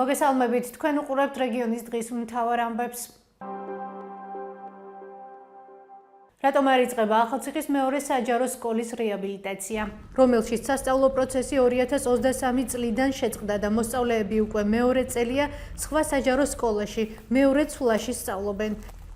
მოგესალმებით, თქვენ უყურებთ რეგიონის დღის მთავარ ამბებს. რატომ არ იწყება ახალციხის მეორე საჯარო სკოლის რეაბილიტაცია, რომელშიც სასწავლო პროცესი 2023 წლიდან შეწყდა და მოსწავლეები უკვე მეორე წელია სხვა საჯარო სკოლაში, მეორე ცვლაში სწავლობენ.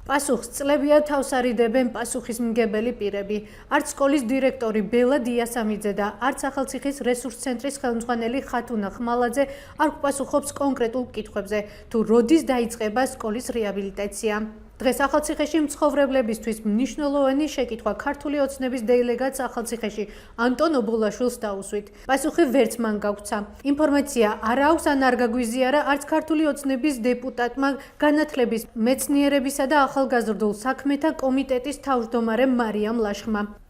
პასუხს წლებია თავს არიდებენ პასუხისმგებელი პირები. არც სკოლის დირექტორი ბელა დიასამიძე და არც ახალციხის რესურს ცენტრის ხელმძღვანელი ხათუნა ხმალაძე არ გვპასუხობს კონკრეტულ კითხვებზე, თუ როდის დაიწყება სკოლის რეაბილიტაცია. დღეს ახალციხეში მცხოვრებლებისთვის მნიშვნელოვანი შეკითხვა ქართული ოცნების დელეგატს ახალციხეში ანტონ ობოლაშვილს დაუსვით. პასუხი ვერც მან გაგვცა. ინფორმაცია არ აქვს ან არ გაგვიზიარა არც ქართული ოცნების დეპუტატმა, განათლების, მეცნიერებისა და ახალგაზრდულ საქმეთა კომიტეტის თავმჯდომარემ მარიამ ლაშხმა.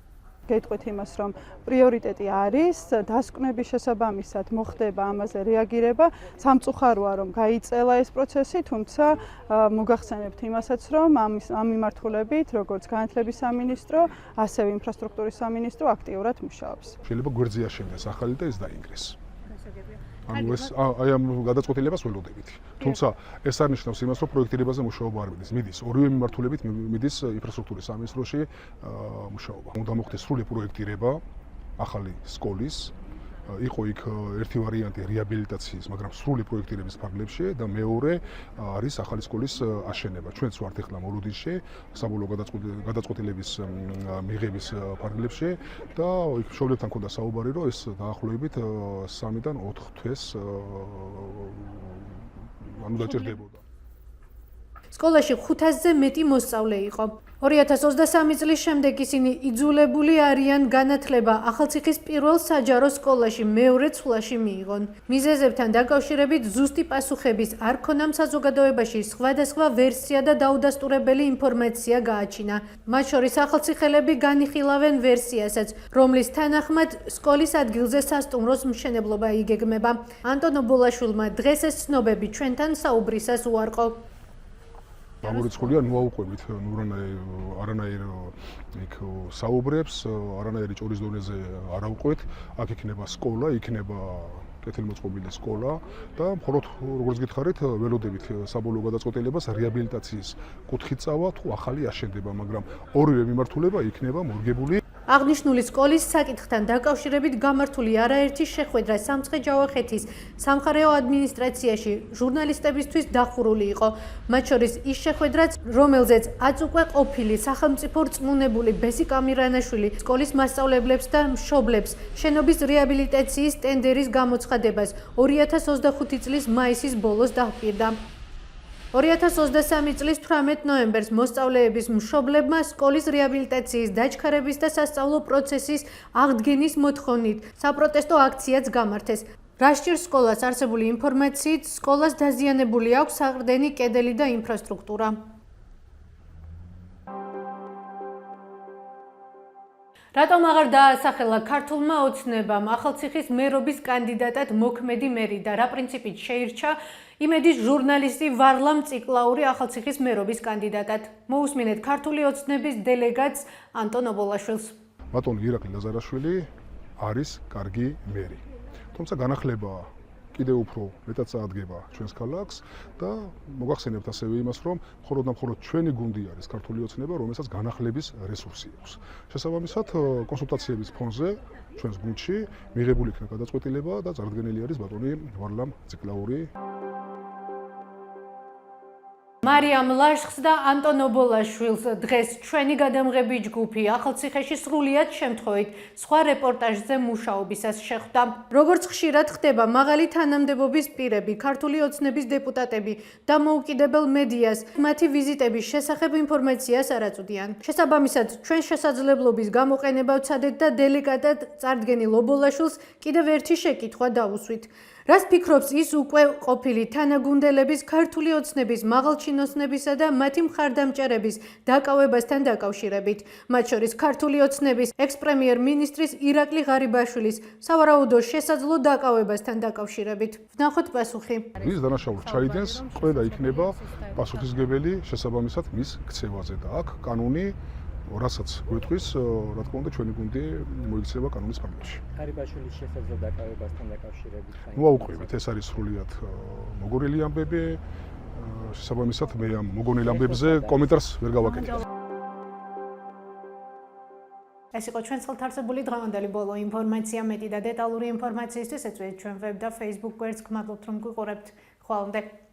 გეტყვით იმას, რომ პრიორიტეტი არის დასკვნების შესაბამისად მოხდება ამაზე რეაგირება. სამწუხაროა, რომ გაიწელა ეს პროცესი, თუმცა მოგახსენებთ იმასაც, რომ ამ მიმართულებით, როგორც განათლების სამინისტრო, ასევე ინფრასტრუქტურის სამინისტრო აქტიურად მუშაობს. შეიძლება გვერდზე აშენდეს ახალი და ეს დაინგრეს. აი ამ გადაწყვეტილებას ველოდებით. თუმცა ეს არ ნიშნავს იმას, რომ პროექტირებაზე მუშაობა არ მიდის. მიდის ორივე მიმართულებით მიდის ინფრასტრუქტურის სამინისტროში მუშაობა. უნდა მოხდეს სრული პროექტირება ახალი სკოლის. იყო იქ ერთი ვარიანტი რეაბილიტაციის, მაგრამ სრული პროექტირების ფარგლებში და მეორე არის ახალი სკოლის აშენება. ჩვენც ვართ ახლა მოლოდინში, საბოლოო გადაწყვეტილების მიღების ფარგლებში და იქ მშობლებთან ქონდა საუბარი, რომ ეს დაახლოებით 3-დან 4 თვეს დაჭირდებოდა. სკოლაში 500-ზე მეტი მოსწავლე იყო. 2023 წლის შემდეგ ისინი იძულებული არიან განათლება ახალციხის პირველ საჯარო სკოლაში მეორე ცვლაში მიიღონ. მიზეზებთან დაკავშირებით ზუსტი პასუხების არ ქონამ საზოგადოებაში სხვადასხვა ვერსია და დაუდასტურებელი ინფორმაცია გააჩინა. მათ შორის ახალციხელები განიხილავენ ვერსიასაც, რომლის თანახმად სკოლის ადგილზე სასტუმროს მშენებლობა იგეგმება. ანტონ ობოლაშვილმა დღეს ეს ცნობები ჩვენთან საუბრისას უარყო. გამორიცხულია ნუაუყვებით არანაირ იქ საუბრებს, არანაირი ჭორის დონეზე არ ავყვეთ. აქ იქნება სკოლა, იქნება კეთილმოწყობილი სკოლა და მხოლოდ როგორც გითხარით, ველოდებით საბოლოო გადაწყვეტილებას რეაბილიტაციის კუთხით წავა თუ ახალი აშენდება, მაგრამ ორივე მიმართულება იქნება მორგებული. აღნიშნული სკოლის საკითხთან დაკავშირებით გამართული არაერთი შეხვედრა სამცხე-ჯავახეთის სამხარეო ადმინისტრაციაში ჟურნალისტებისთვის დახურული იყო. მათ შორის ის შეხვედრაც, რომელზეც აწ უკვე ყოფილი სახელმწიფო რწმუნებული ბესიკ ამირანაშვილი სკოლის მასწავლებლებს და მშობლებს შენობის რეაბილიტაციის ტენდერის გამოცხადებას 2025 წლის მაისის ბოლოს დაჰპირდა. 2023 წლის 18 ნოემბერს მოსწავლეების მშობლებმა სკოლის რეაბილიტაციის დაჩქარების და სასწავლო პროცესის აღდგენის მოთხოვნით საპროტესტო აქციაც გამართეს. რა სჭირს სკოლას? არსებული ინფორმაციით, სკოლას დაზიანებული აქვს საყრდენი კედელი და ინფრასტრუქტურა. რატომ აღარ დაასახელა ქართულმა ოცნებამ ახალციხის მერობის კანდიდატად მოქმედი მერი და რა პრინციპით შეირჩა იმედის ჟურნალისტი ვარლამ ციკლაური ახალციხის მერობის კანდიდატად? მოусმინეთ ქართული ოცნების დელეგატს ანტონ ობოლაშვილს. ბატონი ირაკლი ლაზარაშვილი არის კარგი მერი. თუმცა განახლება კიდევ უფრო მეტად წაადგება ჩვენს ქალაქს და მოგახსენებთ ასევე იმას, რომ მხოლოდ ჩვენი გუნდი არის ქართული ოცნება, რომელსაც განახლების რესურსი აქვს. შესაბამისად, კონსულტაციების ფონზე ჩვენს გუნდში მიღებული იქნა გადაწყვეტილება და წარდგენილი არის ბატონი ვარლამ ციკლაური. მარიამ ლაშხს და ანტონ ობოლაშვილს დღეს ჩვენი გადამღები ჯგუფი ახალციხეში სრულიად შემთხვევით სხვა რეპორტაჟზე მუშაობისას შეხვდა. როგორც ხშირად ხდება, მაღალი თანამდებობის პირები, ქართული ოცნების დეპუტატები და მოუკიდებელ მედიას მათი ვიზიტების შესახებ ინფორმაციას არ აწვდიან. შესაბამისად, ჩვენ შესაძლებლობის გამოყენება ვცადეთ და დელეგატად წარდგენილ ობოლაშვილს კიდევ ერთი შეკითხვა დავუსვით. რას ფიქრობს ის უკვე ყოფილი თანაგუნდელების ქართული ოცნების მაღალჩინოსნებისა და მათი მხარდამჭერების დაკავებასთან დაკავშირებით, მათ შორის ქართული ოცნების ექს-პრემიერ-მინისტრის ირაკლი ღარიბაშვილის სავარაუდო შესაძლო დაკავებასთან დაკავშირებით. ვნახოთ პასუხი. მის დანაშაულს ჩაიდენს, ყველა იქნება პასუხისმგებელი შესაბამისად მის ქცევაზე და აქ კანონი რასაც გვეტყვის, რა თქმა უნდა, ჩვენი გუნდი მოიქცევა კანონის ფარგლებში. ღარიბაშვილის შესაძლო დაკავებასთან დაკავშირებით. მოვაუყურებთ, ეს არის სრულიად მოგონილი ამბები. შესაბამისად, მე ამ მოგონილ ამბებზე კომენტარს ვერ გავაკეთებ. ეს იყო ჩვენ ხელთ არსებული დღევანდელი ბოლო ინფორმაცია. მეტი და დეტალური ინფორმაციისთვის ეწვევით ჩვენ ვებ და Facebook გვერდს. გმადლობთ რომ გვიყურებთ. ხვალამდე.